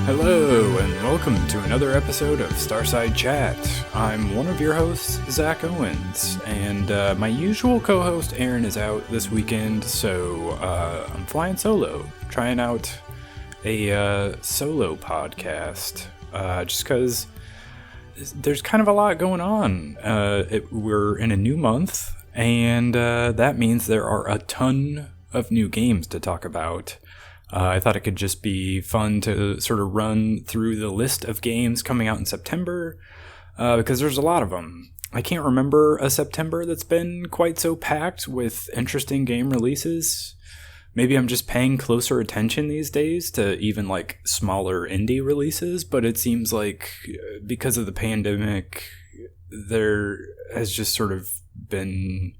Hello, and welcome to another episode of Starside Chat. I'm one of your hosts, Zach Owens, and my usual co-host, Aaron, is out this weekend, so I'm flying solo, trying out a solo podcast, just because there's kind of a lot going on. We're in a new month, and that means there are a ton of new games to talk about. I thought it could just be fun to sort of run through the list of games coming out in September, because there's a lot of them. I can't remember a September that's been quite so packed with interesting game releases. Maybe I'm just paying closer attention these days to even like smaller indie releases, but it seems like because of the pandemic, there has just sort of been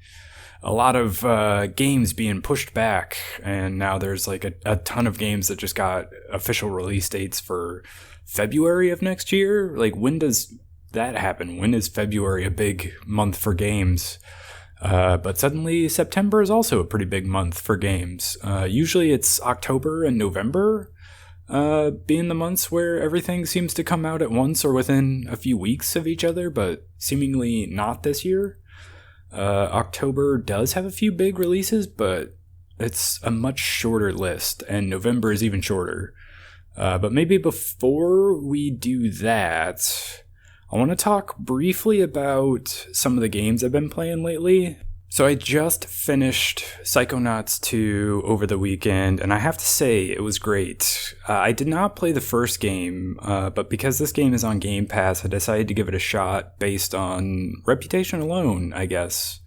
a lot of games being pushed back, and now there's like a ton of games that just got official release dates for February of next year. Like, when does that happen? When is February a big month for games? But suddenly September is also a pretty big month for games. Usually it's October and November being the months where everything seems to come out at once or within a few weeks of each other, but seemingly not this year. October does have a few big releases, but it's a much shorter list, and November is even shorter. But maybe before we do that, I want to talk briefly about some of the games I've been playing lately. So I just finished Psychonauts 2 over the weekend, and I have to say it was great. I did not play the first game, but because this game is on Game Pass, I decided to give it a shot based on reputation alone, I guess.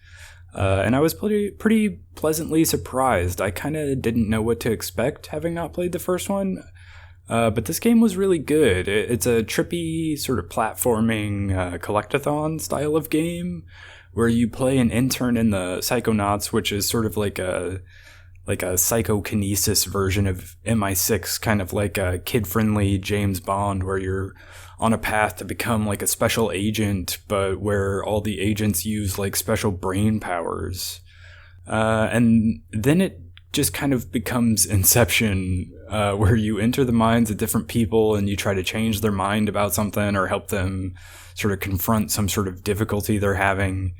And I was pretty pleasantly surprised. I kind of didn't know what to expect, having not played the first one. But this game was really good. It's a trippy sort of platforming collectathon style of game, where you play an intern in the Psychonauts, which is sort of like a psychokinesis version of MI6, kind of like a kid-friendly James Bond, where you're on a path to become like a special agent, but where all the agents use like special brain powers. And then it just kind of becomes Inception, where you enter the minds of different people and you try to change their mind about something or help them sort of confront some sort of difficulty they're having.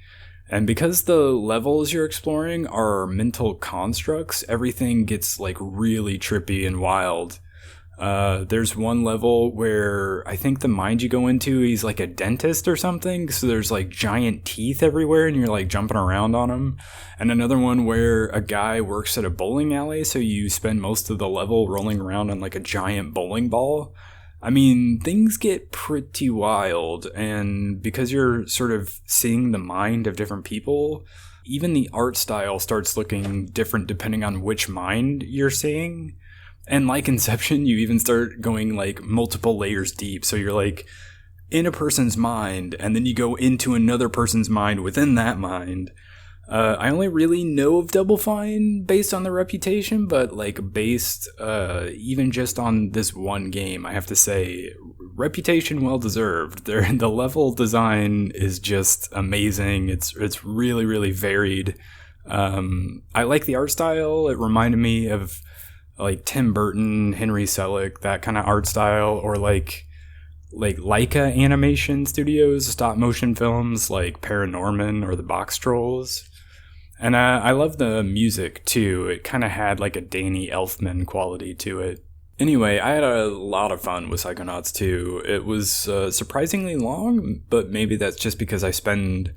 And because the levels you're exploring are mental constructs, everything gets like really trippy and wild. There's one level where I think the mind you go into, he's like a dentist or something, so there's like giant teeth everywhere and you're like jumping around on them. And another one where a guy works at a bowling alley, so you spend most of the level rolling around on like a giant bowling ball. I mean, things get pretty wild, and because you're sort of seeing the mind of different people, even the art style starts looking different depending on which mind you're seeing. And like Inception, you even start going like multiple layers deep. So you're like in a person's mind, and then you go into another person's mind within that mind. I only really know of Double Fine based on the reputation, but like based even just on this one game, I have to say, reputation well deserved. The level design is just amazing. It's really, really varied. I like the art style. It reminded me of like Tim Burton, Henry Selick, that kind of art style, or like Leica Animation Studios, stop motion films like Paranorman or the Box Trolls. And I love the music too. It kind of had like a Danny Elfman quality to it. Anyway, I had a lot of fun with Psychonauts 2. It was surprisingly long, but maybe that's just because I spent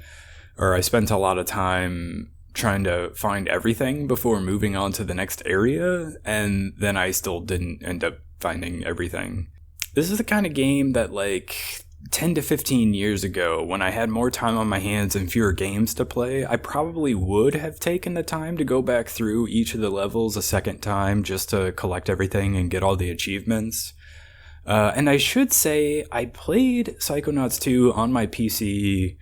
a lot of time trying to find everything before moving on to the next area, and then I still didn't end up finding everything. This is the kind of game that like 10 to 15 years ago, when I had more time on my hands and fewer games to play, I probably would have taken the time to go back through each of the levels a second time just to collect everything and get all the achievements. And I should say, I played Psychonauts 2 on my PC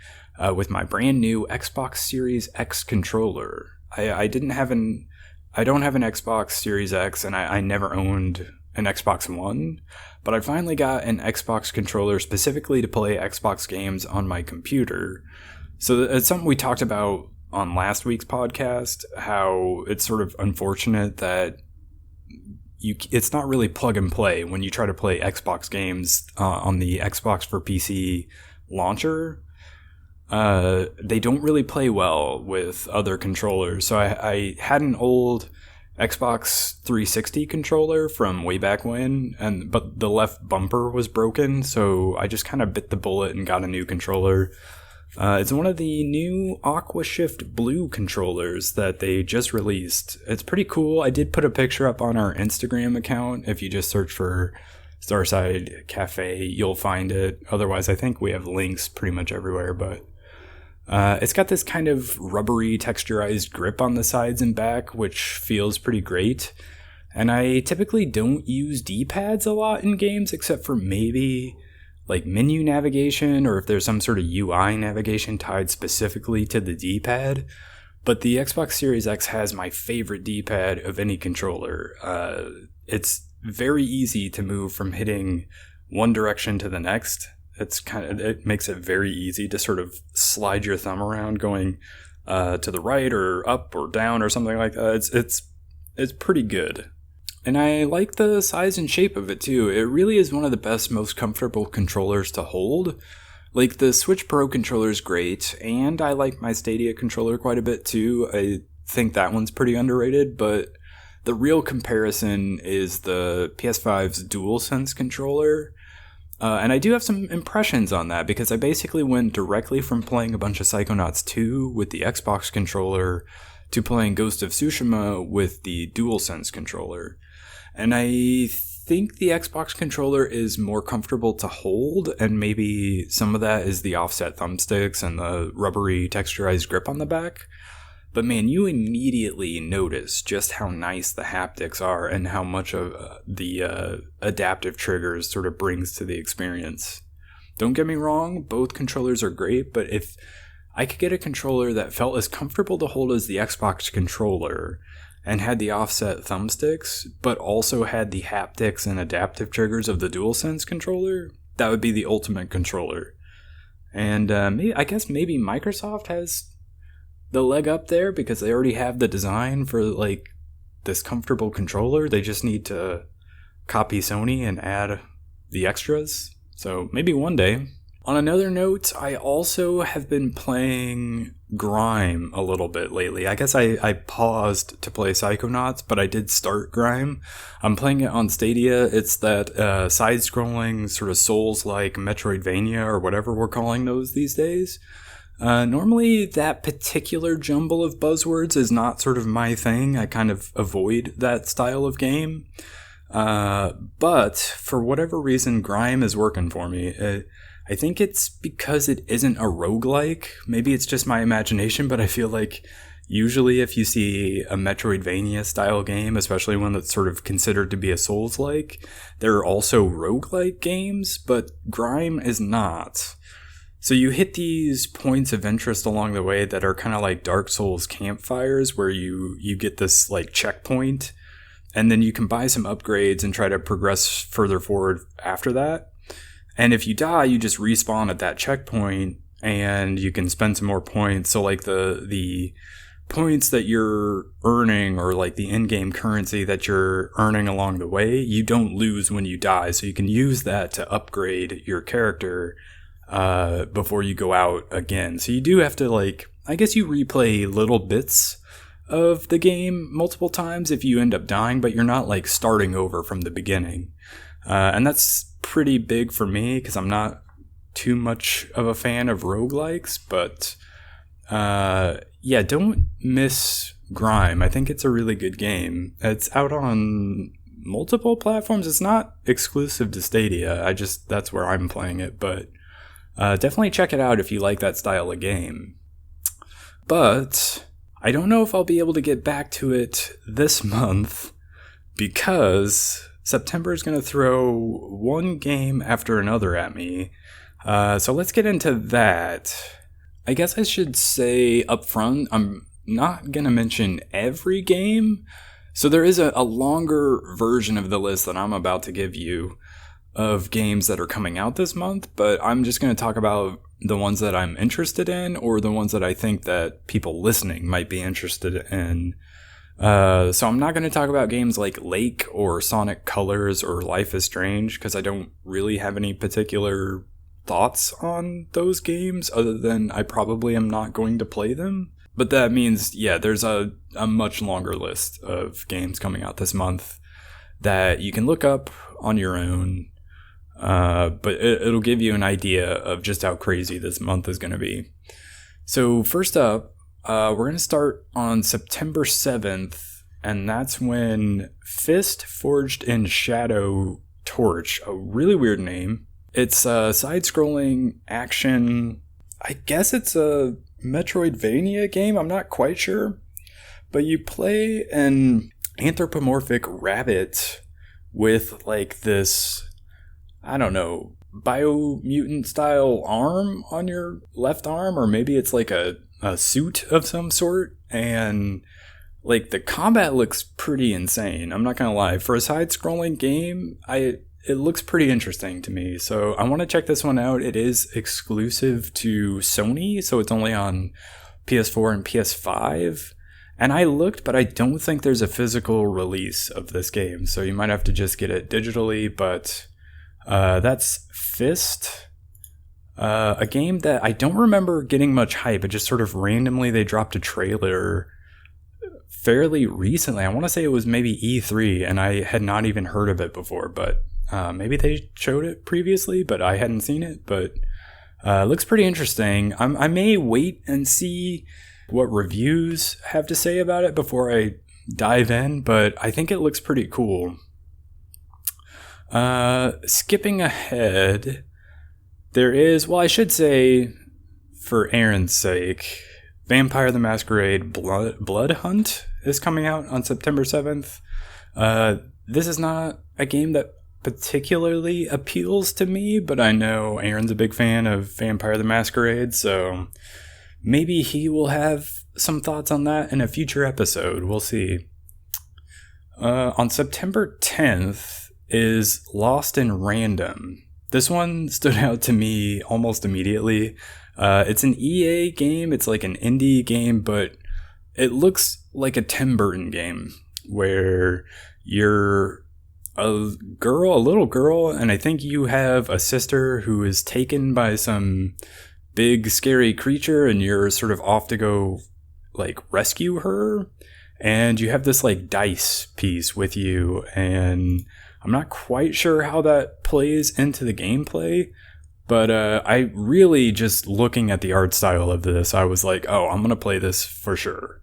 with my brand new Xbox Series X controller. I don't have an Xbox Series X, and I never owned an Xbox One, but I finally got an Xbox controller specifically to play Xbox games on my computer. So it's something we talked about on last week's podcast, how it's sort of unfortunate that it's not really plug and play when you try to play Xbox games on the Xbox for PC launcher. They don't really play well with other controllers. So I had an old Xbox 360 controller from way back when, but the left bumper was broken, so I just kind of bit the bullet and got a new controller. It's one of the new Aquashift Blue controllers that they just released. It's pretty cool. I did put a picture up on our Instagram account. If you just search for Starside Cafe, you'll find it. Otherwise, I think we have links pretty much everywhere, but it's got this kind of rubbery texturized grip on the sides and back, which feels pretty great. And I typically don't use D-pads a lot in games, except for maybe like menu navigation, or if there's some sort of UI navigation tied specifically to the D-pad. But the Xbox Series X has my favorite D-pad of any controller. It's very easy to move from hitting one direction to the next. It makes it very easy to sort of slide your thumb around going to the right or up or down or something like that. It's pretty good. And I like the size and shape of it too. It really is one of the best, most comfortable controllers to hold. Like, the Switch Pro controller is great, and I like my Stadia controller quite a bit too. I think that one's pretty underrated, but the real comparison is the PS5's DualSense controller. And I do have some impressions on that, because I basically went directly from playing a bunch of Psychonauts 2 with the Xbox controller to playing Ghost of Tsushima with the DualSense controller. And I think the Xbox controller is more comfortable to hold, and maybe some of that is the offset thumbsticks and the rubbery texturized grip on the back. But man, you immediately notice just how nice the haptics are and how much of the adaptive triggers sort of brings to the experience. Don't get me wrong, both controllers are great, but if I could get a controller that felt as comfortable to hold as the Xbox controller and had the offset thumbsticks, but also had the haptics and adaptive triggers of the DualSense controller, that would be the ultimate controller. And I guess maybe Microsoft has the leg up there, because they already have the design for like this comfortable controller. They just need to copy Sony and add the extras. So maybe one day. On another note, I also have been playing Grime a little bit lately. I guess I paused to play Psychonauts, but I did start Grime. I'm playing it on Stadia. It's that side-scrolling sort of Souls-like metroidvania, or whatever we're calling those these days. Normally, that particular jumble of buzzwords is not sort of my thing. I kind of avoid that style of game. But for whatever reason, Grime is working for me. I think it's because it isn't a roguelike. Maybe it's just my imagination, but I feel like usually if you see a metroidvania-style game, especially one that's sort of considered to be a Souls-like, there are also roguelike games, but Grime is not. So you hit these points of interest along the way that are kind of like Dark Souls campfires, where you get this like checkpoint, and then you can buy some upgrades and try to progress further forward after that. And if you die, you just respawn at that checkpoint, and you can spend some more points. So like the points that you're earning, or like the in-game currency that you're earning along the way, you don't lose when you die. So you can use that to upgrade your character before you go out again. So you do have to, like, I guess you replay little bits of the game multiple times if you end up dying, but you're not like starting over from the beginning. And that's pretty big for me, because I'm not too much of a fan of roguelikes, but yeah, don't miss Grime. I think it's a really good game. It's out on multiple platforms. It's not exclusive to Stadia. That's where I'm playing it, but definitely check it out if you like that style of game. But I don't know if I'll be able to get back to it this month, because September is going to throw one game after another at me. So let's get into that. I guess I should say up front, I'm not going to mention every game. So there is a longer version of the list that I'm about to give you of games that are coming out this month, but I'm just going to talk about the ones that I'm interested in, or the ones that I think that people listening might be interested in. So I'm not going to talk about games like Lake or Sonic Colors or Life is Strange because I don't really have any particular thoughts on those games other than I probably am not going to play them. But that means, yeah, there's a much longer list of games coming out this month that you can look up on your own. But it'll give you an idea of just how crazy this month is going to be. So first up, we're going to start on September 7th, and that's when Fist Forged in Shadow Torch, a really weird name. It's a side-scrolling action. I guess it's a metroidvania game. I'm not quite sure. But you play an anthropomorphic rabbit with like this, I don't know, biomutant style arm on your left arm, or maybe it's like a suit of some sort. And like the combat looks pretty insane. I'm not gonna lie. For a side-scrolling game, it looks pretty interesting to me, so I want to check this one out. It is exclusive to Sony, so it's only on PS4 and PS5. And I looked, but I don't think there's a physical release of this game, so you might have to just get it digitally. But that's Fist, a game that I don't remember getting much hype. It just sort of randomly they dropped a trailer fairly recently. I want to say it was maybe E3, and I had not even heard of it before, but maybe they showed it previously, but I hadn't seen it. But it looks pretty interesting. I may wait and see what reviews have to say about it before I dive in, but I think it looks pretty cool. Skipping ahead, there is, well, I should say, for Aaron's sake, Vampire the Masquerade Blood Hunt is coming out on September 7th. This is not a game that particularly appeals to me, but I know Aaron's a big fan of Vampire the Masquerade, so maybe he will have some thoughts on that in a future episode. We'll see. On September 10th is Lost in Random. This one stood out to me almost immediately. It's an EA game. It's like an indie game, but it looks like a Tim Burton game where you're a little girl, and I think you have a sister who is taken by some big scary creature, and you're sort of off to go like rescue her, and you have this like dice piece with you, and I'm not quite sure how that plays into the gameplay, but I really, just looking at the art style of this, I was like, oh, I'm gonna play this for sure.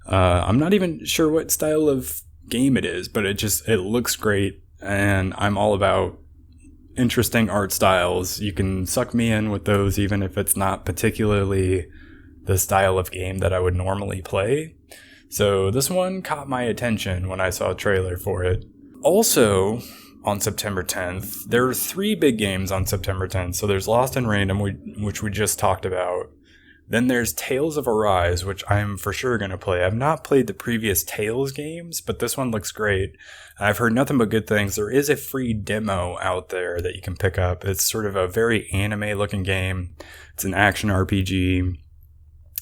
I'm not even sure what style of game it is, but it looks great, and I'm all about interesting art styles. You can suck me in with those even if it's not particularly the style of game that I would normally play. So this one caught my attention when I saw a trailer for it. Also, on September 10th, there are 3 big games on September 10th. So there's Lost in Random, which we just talked about. Then there's Tales of Arise, which I'm for sure going to play. I've not played the previous Tales games, but this one looks great. I've heard nothing but good things. There is a free demo out there that you can pick up. It's sort of a very anime-looking game. It's an action RPG.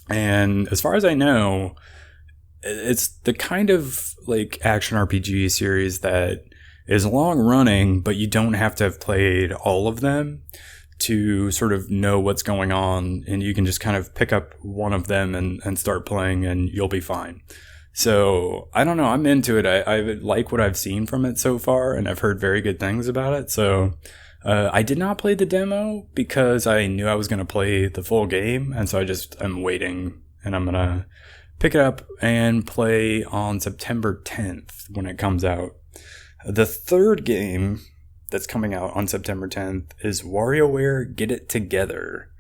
And as far as I know, it's the kind of like action RPG series that is long-running, but you don't have to have played all of them to sort of know what's going on, and you can just kind of pick up one of them and start playing, and you'll be fine. So, I don't know, I'm into it. I like what I've seen from it so far, and I've heard very good things about it. So, I did not play the demo because I knew I was going to play the full game, and so I'm waiting, and I'm going to pick it up and play on September 10th when it comes out. The third game that's coming out on September 10th is WarioWare Get It Together.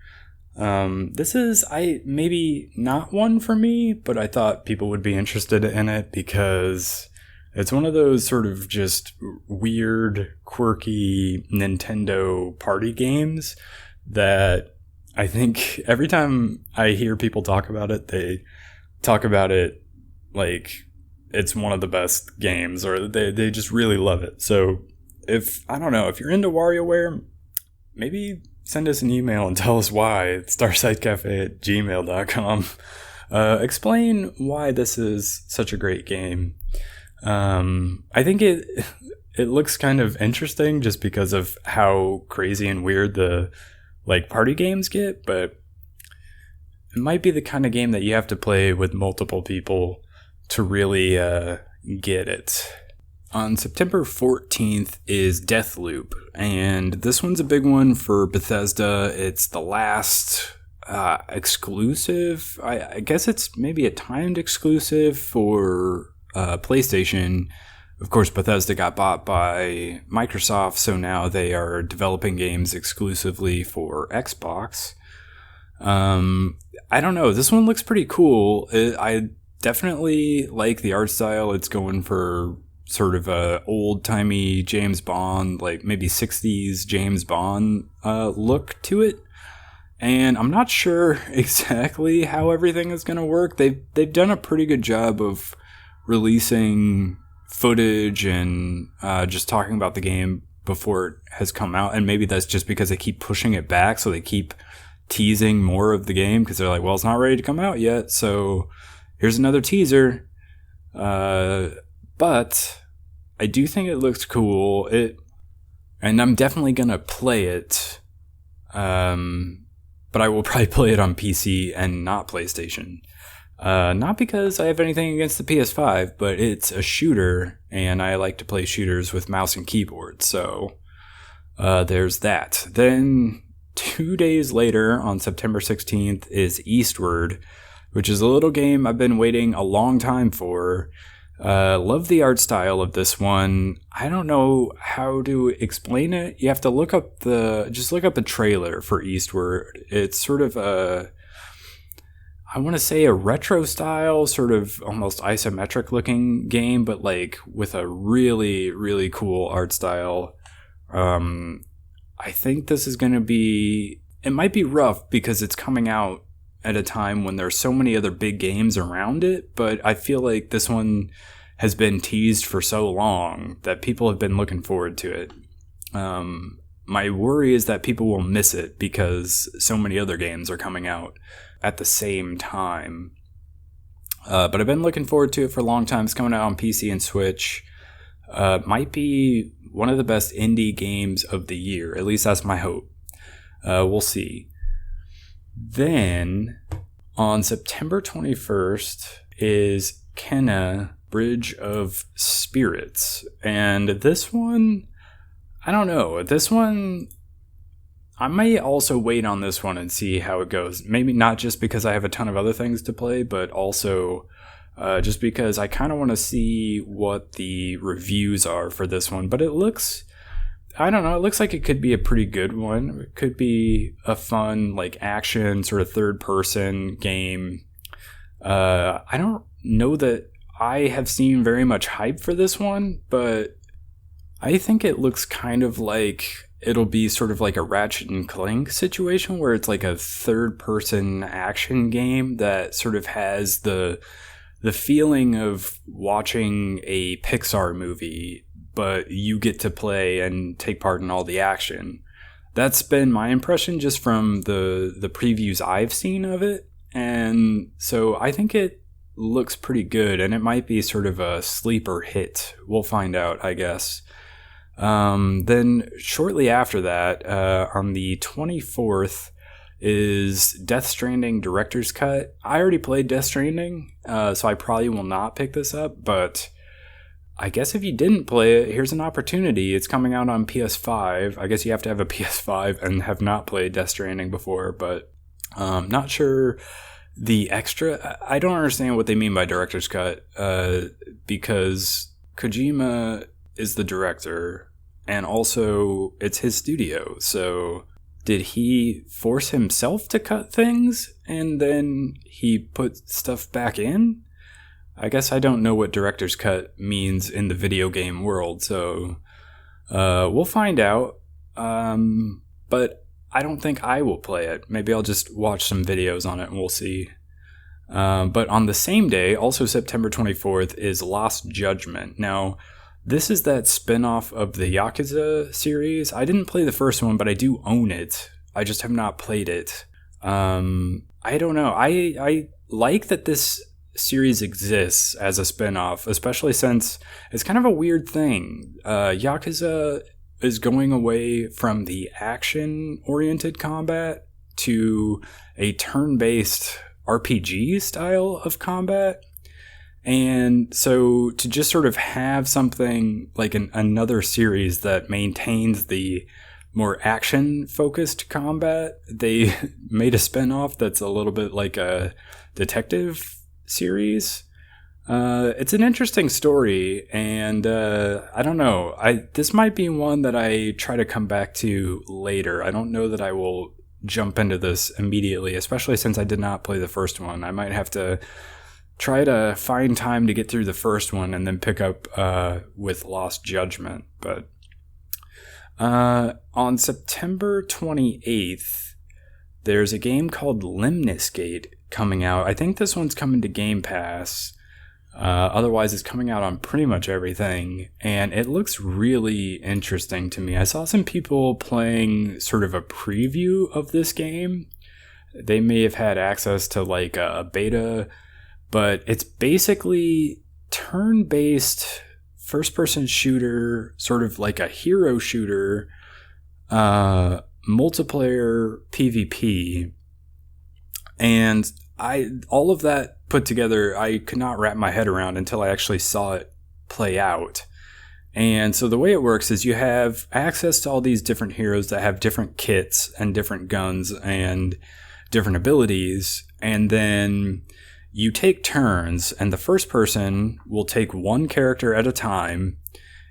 This is maybe not one for me, but I thought people would be interested in it because it's one of those sort of just weird, quirky Nintendo party games that I think every time I hear people talk about it, they talk about it like it's one of the best games, or they just really love it. So if you're into WarioWare, maybe send us an email and tell us why. It's starsidecafe@gmail.com. explain why this is such a great game. I think it looks kind of interesting just because of how crazy and weird the party games get, but it might be the kind of game that you have to play with multiple people to really get it. On September 14th is Deathloop, and this one's a big one for Bethesda. It's the last exclusive. I guess it's maybe a timed exclusive for PlayStation. Of course, Bethesda got bought by Microsoft, so now they are developing games exclusively for Xbox. I don't know. This one looks pretty cool. I definitely like the art style. It's going for sort of a old-timey James Bond, like maybe 60s James Bond look to it. And I'm not sure exactly how everything is going to work. They've done a pretty good job of releasing footage and just talking about the game before it has come out. And maybe that's just because they keep pushing it back, so they keep teasing more of the game because they're like, well, it's not ready to come out yet, so here's another teaser. But I do think it looks cool. And I'm definitely gonna play it. But I will probably play it on PC and not PlayStation. Not because I have anything against the PS5, but it's a shooter, and I like to play shooters with mouse and keyboard. So there's that. Then 2 days later, on September 16th, is Eastward, which is a little game I've been waiting a long time for. Love the art style of this one. I don't know how to explain it. You have to look up the trailer for Eastward. It's sort of I want to say a retro style, sort of almost isometric looking game, but like with a really, really cool art style. I think this is going to be, it might be rough because it's coming out at a time when there's so many other big games around it, but I feel like this one has been teased for so long that people have been looking forward to it. My worry is that people will miss it because so many other games are coming out at the same time. But I've been looking forward to it for a long time. It's coming out on PC and Switch. Might be one of the best indie games of the year. At least that's my hope. We'll see. Then, on September 21st is Kena Bridge of Spirits. And this one, I don't know. This one, I may also wait on this one and see how it goes. Maybe not just because I have a ton of other things to play, but also just because I kind of want to see what the reviews are for this one. But it looks, I don't know, it looks like it could be a pretty good one. It could be a fun, like, action, sort of third-person game. I don't know that I have seen very much hype for this one, but I think it looks kind of like it'll be sort of like a Ratchet and Clank situation where it's like a third-person action game that sort of has the feeling of watching a Pixar movie, but you get to play and take part in all the action. That's been my impression just from the previews I've seen of it. And so I think it looks pretty good, and it might be sort of a sleeper hit. We'll find out, I guess. Then shortly after that, on the 24th, is Death Stranding Director's Cut. I already played Death Stranding, so I probably will not pick this up, but I guess if you didn't play it, here's an opportunity. It's coming out on PS5. I guess you have to have a PS5 and have not played Death Stranding before, but not sure the extra. I don't understand what they mean by Director's Cut, because Kojima is the director, and also it's his studio, so did he force himself to cut things and then he put stuff back in? I guess I don't know what director's cut means in the video game world, so we'll find out. But I don't think I will play it. Maybe I'll just watch some videos on it and we'll see. But on the same day, also September 24th, is Lost Judgment. Now, this is that spin-off of the Yakuza series. I didn't play the first one, but I do own it. I just have not played it. I don't know. I like that this series exists as a spin-off, especially since it's kind of a weird thing. Yakuza is going away from the action-oriented combat to a turn-based RPG style of combat. And so to just sort of have something like another series that maintains the more action-focused combat, they made a spin-off that's a little bit like a detective series. It's an interesting story, and I don't know. This might be one that I try to come back to later. I don't know that I will jump into this immediately, especially since I did not play the first one. I might have to try to find time to get through the first one and then pick up with Lost Judgment. But on September 28th, there's a game called Lemniscate coming out. I think this one's coming to Game Pass. Otherwise, it's coming out on pretty much everything, and it looks really interesting to me. I saw some people playing sort of a preview of this game. They may have had access to like a beta, but it's basically turn-based first-person shooter, sort of like a hero shooter, multiplayer PvP, and all of that put together, I could not wrap my head around until I actually saw it play out. And so the way it works is you have access to all these different heroes that have different kits and different guns and different abilities, and then you take turns, and the first person will take one character at a time,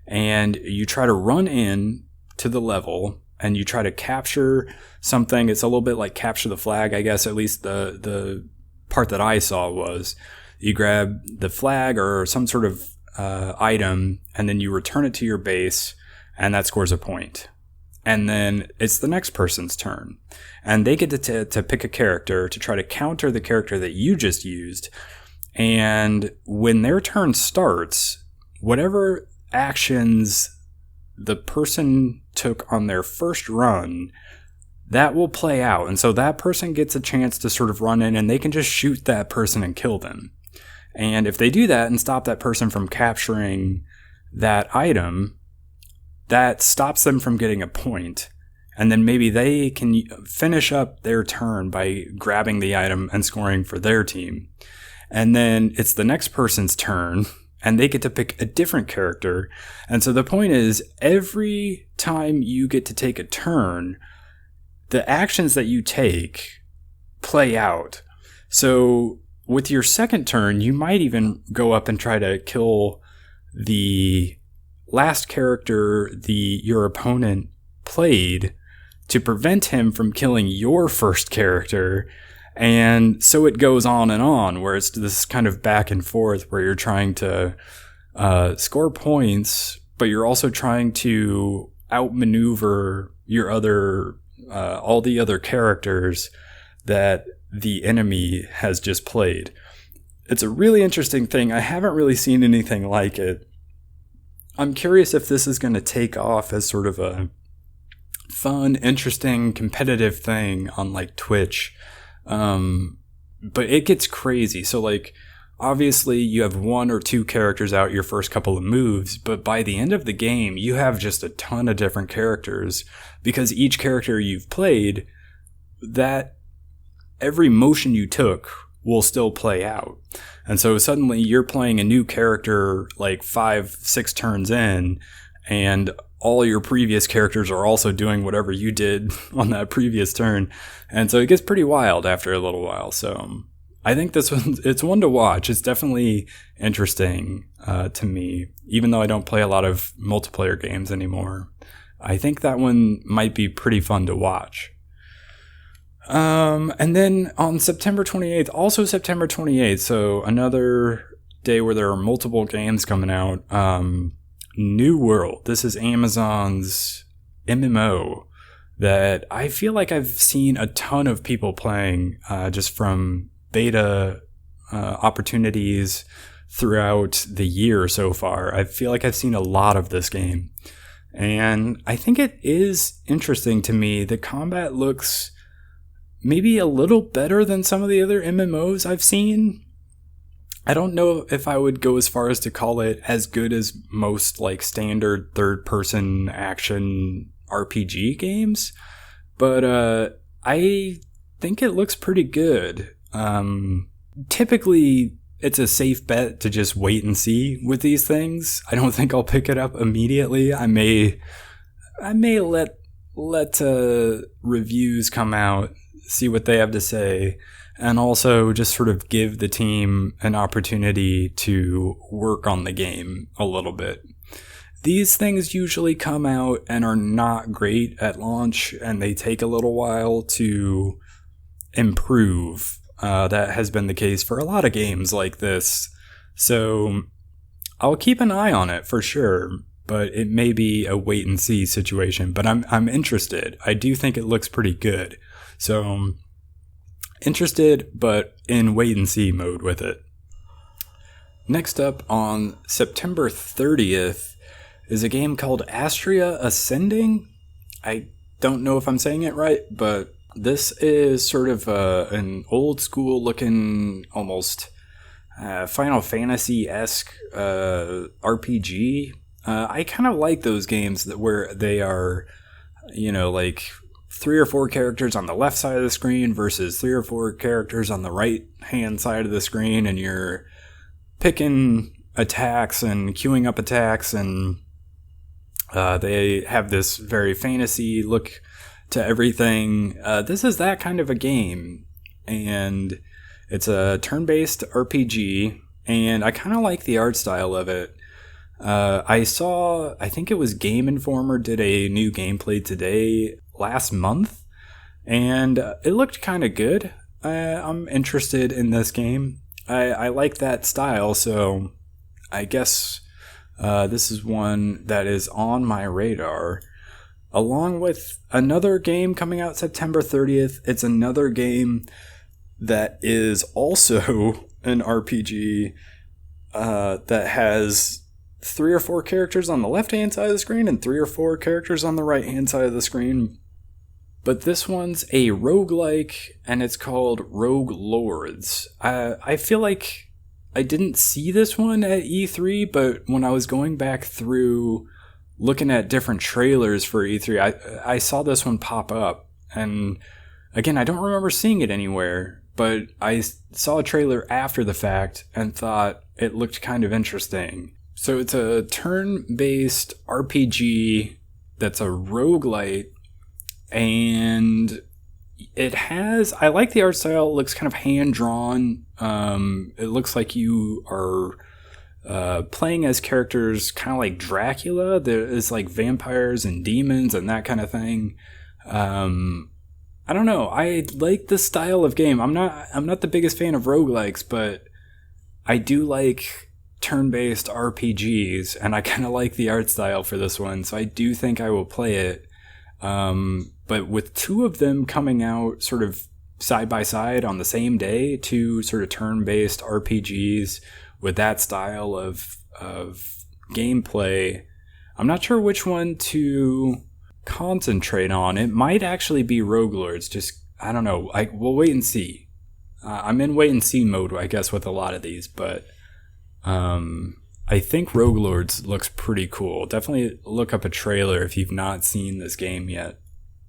and you try to run in to the level, and you try to capture something. It's a little bit like capture the flag, I guess. At least the part that I saw was you grab the flag or some sort of item, and then you return it to your base, and that scores a point. And then it's the next person's turn, and they get to pick a character to try to counter the character that you just used. And when their turn starts, whatever actions the person took on their first run, that will play out. And so that person gets a chance to sort of run in, and they can just shoot that person and kill them. And if they do that and stop that person from capturing that item, that stops them from getting a point. And then maybe they can finish up their turn by grabbing the item and scoring for their team. And then it's the next person's turn, and they get to pick a different character. And so the point is, every time you get to take a turn, the actions that you take play out. So with your second turn, you might even go up and try to kill the last character your opponent played to prevent him from killing your first character. And so it goes on, where it's this kind of back and forth where you're trying to score points, but you're also trying to outmaneuver your all the other characters that the enemy has just played. It's a really interesting thing. I haven't really seen anything like it. I'm curious if this is going to take off as sort of a fun, interesting, competitive thing on like Twitch. But it gets crazy. So like, obviously you have one or two characters out your first couple of moves, but by the end of the game, you have just a ton of different characters, because each character you've played, that every motion you took will still play out. And so suddenly you're playing a new character like 5-6 turns in, and all your previous characters are also doing whatever you did on that previous turn. And so it gets pretty wild after a little while. So I think it's one to watch. It's definitely interesting to me, even though I don't play a lot of multiplayer games anymore. I think that one might be pretty fun to watch. And then on September 28th, so another day where there are multiple games coming out, New World. This is Amazon's MMO that I feel like I've seen a ton of people playing, just from beta opportunities throughout the year so far. I feel like I've seen a lot of this game, and I think it is interesting to me. The combat looks maybe a little better than some of the other MMOs I've seen. I don't know if I would go as far as to call it as good as most like standard third-person action RPG games, but I think it looks pretty good. Typically, it's a safe bet to just wait and see with these things. I don't think I'll pick it up immediately. I may let reviews come out, see what they have to say, and also just sort of give the team an opportunity to work on the game a little bit. These things usually come out and are not great at launch, and they take a little while to improve. That has been the case for a lot of games like this. So I'll keep an eye on it for sure, but it may be a wait and see situation. But I'm interested. I do think it looks pretty good. So interested, but in wait and see mode with it. Next up on September 30th is a game called Astria Ascending. I don't know if I'm saying it right, but this is sort of an old school looking, almost Final Fantasy-esque RPG. I kind of like those games where they are, like 3 or 4 characters on the left side of the screen versus 3 or 4 characters on the right hand side of the screen, and you're picking attacks and queuing up attacks, and they have this very fantasy look to everything. This is that kind of a game, and it's a turn-based RPG, and I kind of like the art style of it. I think it was Game Informer did a new gameplay today last month, and it looked kind of good. I'm interested in this game. I like that style, so I guess this is one that is on my radar. Along with another game coming out September 30th, it's another game that is also an RPG that has 3 or 4 characters on the left-hand side of the screen and 3 or 4 characters on the right-hand side of the screen. But this one's a roguelike, and it's called Rogue Lords. I feel like I didn't see this one at E3, but when I was going back through looking at different trailers for E3, I saw this one pop up. And again, I don't remember seeing it anywhere, but I saw a trailer after the fact and thought it looked kind of interesting. So it's a turn-based RPG that's a roguelite, and I like the art style. It looks kind of hand-drawn. It looks like you are playing as characters kind of like Dracula. There is like vampires and demons and that kind of thing. I don't know. I like this style of game. I'm not the biggest fan of roguelikes, but I do like turn-based RPGs, and I kind of like the art style for this one, so I do think I will play it. But with 2 of them coming out sort of side by side on the same day, 2 sort of turn-based RPGs with that style of gameplay, I'm not sure which one to concentrate on. It might actually be Rogue Lords. Just, I don't know. We'll wait and see. I'm in wait and see mode, I guess, with a lot of these, but I think Rogue Lords looks pretty cool. Definitely look up a trailer if you've not seen this game yet.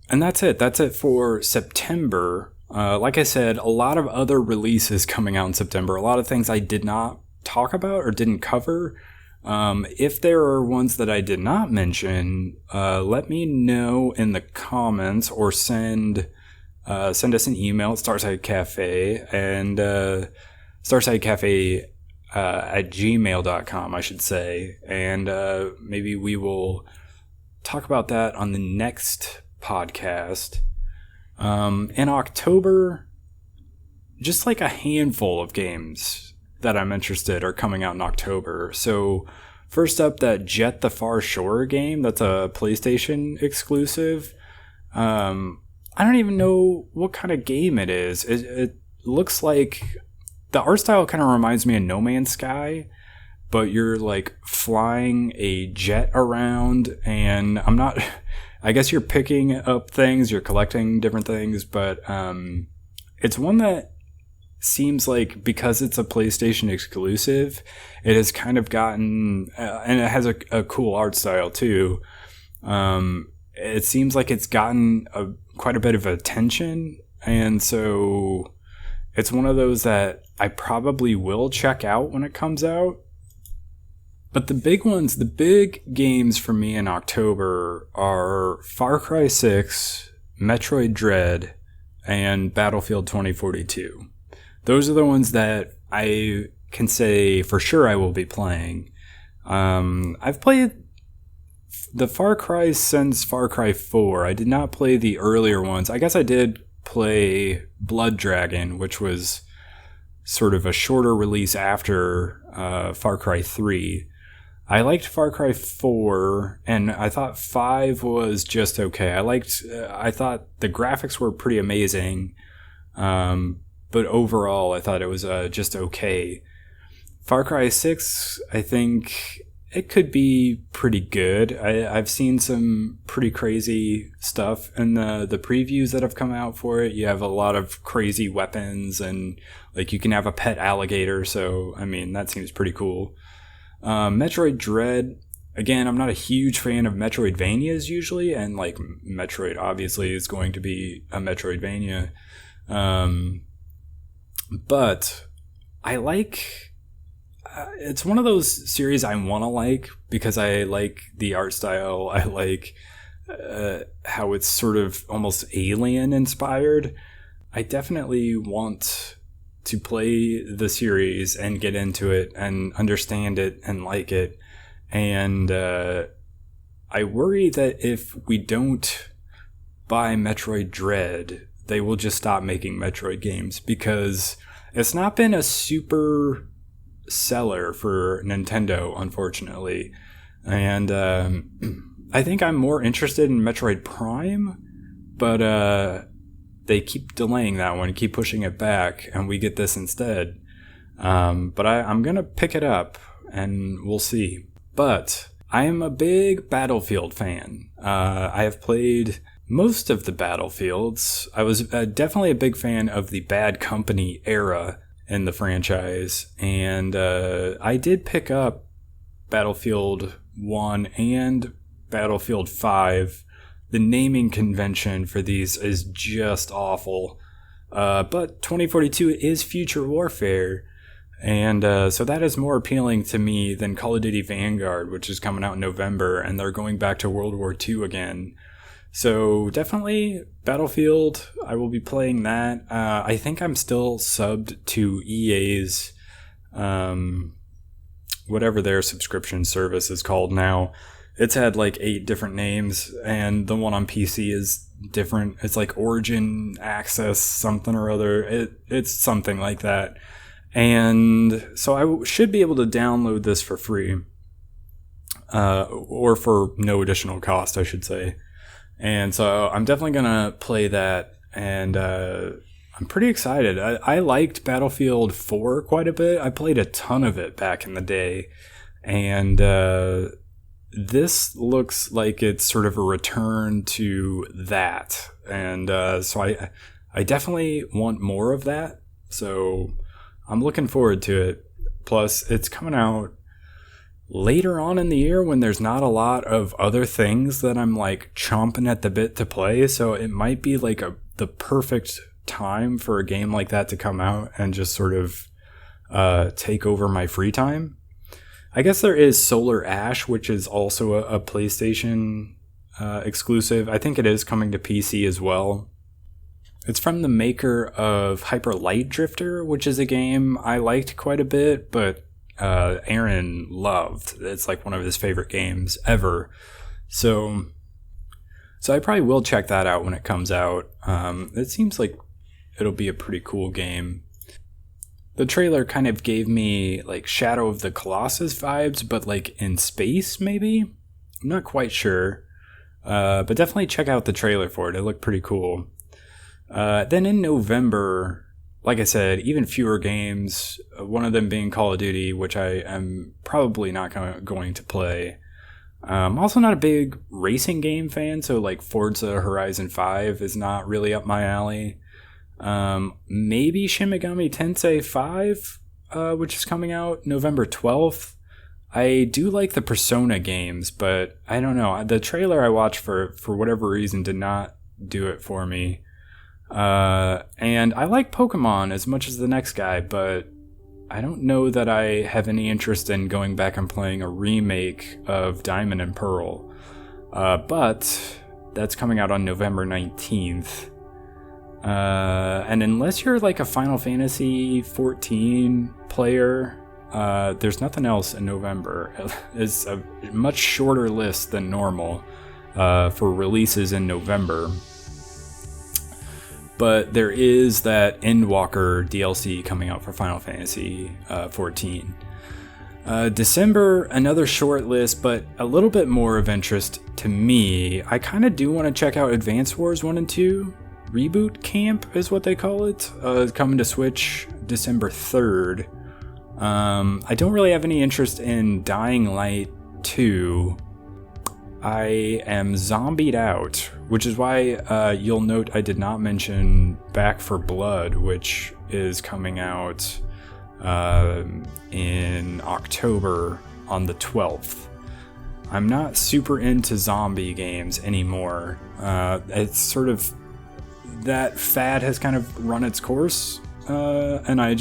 And that's it. That's it for September. Like I said, a lot of other releases coming out in September. A lot of things I did not talk about or didn't cover. If there are ones that I did not mention, let me know in the comments, or send us an email at Starside Cafe, and Starside Cafe at gmail.com, I should say. And maybe we will talk about that on the next podcast. In October, just like a handful of games that I'm interested are coming out in October. So first up, that Jet the Far Shore game, that's a PlayStation exclusive. I don't even know what kind of game it is. It looks like the art style kind of reminds me of No Man's Sky, but you're like flying a jet around, and I'm not I guess you're picking up things, you're collecting different things, but it's one that seems like because it's a PlayStation exclusive, it has kind of gotten, and it has a cool art style too. It seems like it's gotten quite a bit of attention, and so it's one of those that I probably will check out when it comes out. But the big ones, the big games for me in October are Far Cry 6, Metroid Dread, and Battlefield 2042. Those are the ones that I can say for sure I will be playing. I've played the Far Cry since Far Cry 4. I did not play the earlier ones. I guess I did play Blood Dragon, which was sort of a shorter release after Far Cry 3. I liked Far Cry 4, and I thought 5 was just okay. I thought the graphics were pretty amazing, but overall I thought it was just okay. Far Cry 6, I think it could be pretty good. I've seen some pretty crazy stuff in the previews that have come out for it. You have a lot of crazy weapons, and like you can have a pet alligator, so I mean that seems pretty cool. Metroid Dread, again, I'm not a huge fan of Metroidvanias usually, and like Metroid obviously is going to be a Metroidvania. But I like, it's one of those series I want to like because I like the art style. I like how it's sort of almost alien inspired. I definitely want to play the series and get into it and understand it and like it. And I worry that if we don't buy Metroid Dread, they will just stop making Metroid games, because it's not been a super seller for Nintendo, unfortunately. And I think I'm more interested in Metroid Prime, but they keep delaying that one, keep pushing it back, and we get this instead. But I'm going to pick it up, and we'll see. But I am a big Battlefield fan. I have played most of the Battlefields. I was definitely a big fan of the Bad Company era in the franchise, and I did pick up Battlefield 1 and Battlefield 5. The naming convention for these is just awful. But 2042 is future warfare. And so that is more appealing to me than Call of Duty Vanguard, which is coming out in November, and they're going back to World War II again. So definitely Battlefield, I will be playing that. I think I'm still subbed to EA's, whatever their subscription service is called now. It's had like 8 different names, and the one on PC is different. It's like Origin Access something or other. It's something like that. And so I should be able to download this for free, or for no additional cost, I should say. And so I'm definitely going to play that, and I'm pretty excited. I liked Battlefield 4 quite a bit. I played a ton of it back in the day, and this looks like it's sort of a return to that. And so I definitely want more of that. So I'm looking forward to it. Plus, it's coming out later on in the year when there's not a lot of other things that I'm like chomping at the bit to play. So it might be like the perfect time for a game like that to come out and just sort of take over my free time. I guess there is Solar Ash, which is also a PlayStation exclusive. I think it is coming to PC as well. It's from the maker of Hyper Light Drifter, which is a game I liked quite a bit, but Aaron loved. It's like one of his favorite games ever. So I probably will check that out when it comes out. It seems like it'll be a pretty cool game. The trailer kind of gave me like Shadow of the Colossus vibes, but like in space maybe? I'm not quite sure. But definitely check out the trailer for it. It looked pretty cool. Then in November, like I said, even fewer games, one of them being Call of Duty, which I am probably not going to play. I'm also not a big racing game fan, so like Forza Horizon 5 is not really up my alley. Maybe Shin Megami Tensei 5, which is coming out November 12th. I do like the Persona games, but I don't know. The trailer I watched for whatever reason did not do it for me. And I like Pokemon as much as the next guy, but I don't know that I have any interest in going back and playing a remake of Diamond and Pearl. But that's coming out on November 19th. And unless you're like a Final Fantasy 14 player, there's nothing else in November. It's a much shorter list than normal for releases in November. But there is that Endwalker DLC coming out for Final Fantasy 14. December, another short list, but a little bit more of interest to me. I kind of do want to check out Advance Wars 1 and 2. Reboot Camp is what they call it. It's coming to Switch December 3rd. I don't really have any interest in Dying Light 2. I am zombied out, which is why you'll note I did not mention Back for Blood, which is coming out in October on the 12th. I'm not super into zombie games anymore. It's sort of, that fad has kind of run its course, and I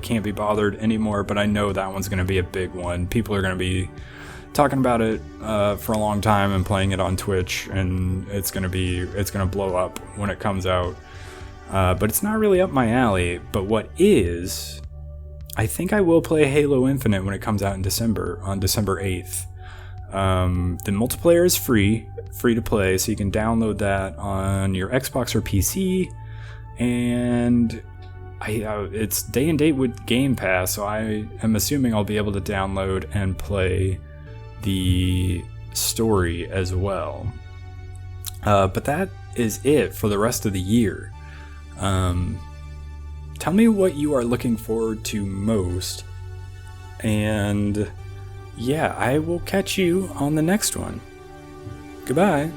can't be bothered anymore, but I know that one's going to be a big one. People are going to be talking about it for a long time and playing it on Twitch, and it's gonna blow up when it comes out. But it's not really up my alley. But what is, I think I will play Halo Infinite when it comes out in December, on December 8th. The multiplayer is free to play, so you can download that on your Xbox or PC, and it's day and date with Game Pass, so I am assuming I'll be able to download and play the story as well. But that is it for the rest of the year. Tell me what you are looking forward to most, and yeah, I will catch you on the next one. Goodbye.